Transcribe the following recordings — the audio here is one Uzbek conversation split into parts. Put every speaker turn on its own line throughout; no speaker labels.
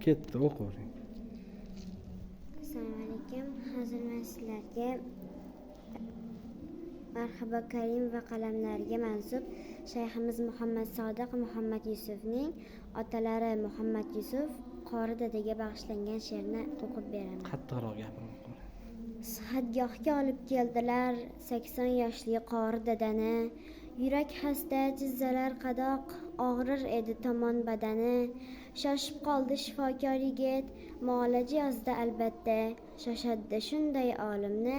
Ketdi, o'qing.
Assalomu alaykum. Hozir men sizlarga Marhaba Karim va qalamlariga mansub shayximiz Muhammad Sodiq Muhammad Yusufning otalari Muhammad Yusuf Qori dadaga bag'ishlangan she'rni o'qib beraman.
Qattiqroq gapirib.
Sihatgohga olib keldilar 80 yoshli Qori dadani. Yurak xasta, jizzalar qadoq, og'rir edi tomon badani. Shoshib qoldi shifokor yigit, muolaja yozdi albatta. Shoshaddi shunday olimni,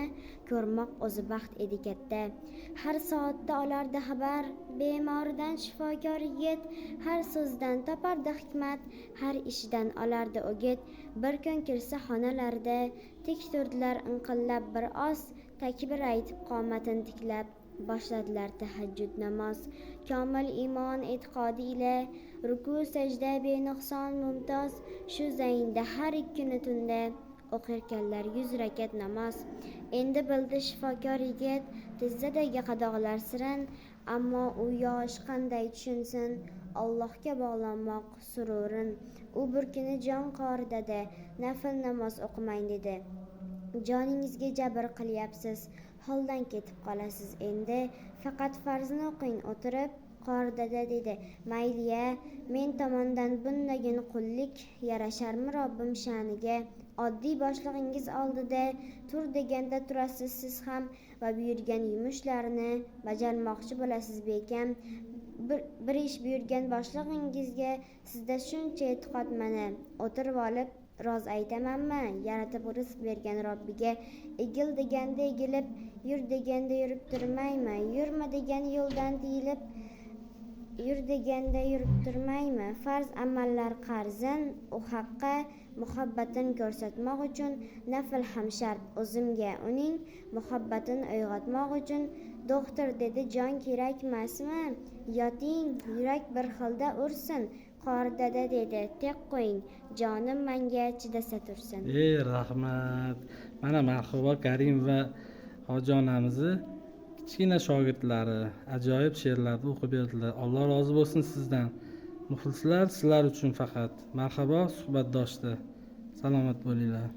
ko'rmoq o'zi baxt edi katta. Har soatda olardi xabar, bemoridan shifokor yigit. Har so'zdan topardi hikmat, har ishidan olardi o'git. Bir kun kirsa xonalarida, tik turdilar inqillab bir oz. Takbir aytib qomatini tiklab, boshladilar tahajjud namoz. Komil iymon e'tiqodi ila ruku sajda benuqson mumtoz. Shu zaynda har ikkini tunda o'qirkanlar 100 rakat namoz. Endi bildi shifokor yigit tizzadagi qadoqlar sirin, ammo u yosh qanday tushunsin Allohga bog'lanmoq sururin. U bir kuni jon Qori dada nafl namoz o'qimang dedi. Joningizga jabr qilyapsiz, holdan ketib qolasiz endi, faqat farzni o'qing o'tirib. Qori dada dedi, mayliya, men tomondan bundagin qullik yarasharmi Robbim sha'niga. Oddiy boshlig'ingiz oldida tur deganda turasiz siz ham va buyurgan yumushlarni bajarmoqchi bo'lasiz bekam. Bir ish buyurgan boshlig'ingizga sizda shuncha e'tiqod mana o'tirib olib roz aytamanmi? Yaratib rizq bergan Robbiga egil deganda egilib, yur deganda yurib turmaymi? Yurma degan yo'ldan tiyilib, yur deganda yurib turmaymi? Farz amallar qarzin, u haqqa muhabbatin ko'rsatmoq uchun nafl ham shart o'zimga uning muhabbatini uyg'otmoq uchun. Doktor dedi, jon kerakmasmi? Yoting, yurak bir xilda ursin. Qori dada dedi, tek qo'ying, jonim menga chidasa tursin.
Rahmat. Mana Marhaba Karim va hoji onamizni kichkina shogirdlari ajoyib she'rlarni o'qib berdilar. Alloh rozi bo'lsin sizdan. Muxlislar sizlar uchun faqat. Marhaba suhbatdoshlar. Salomat bo'linglar.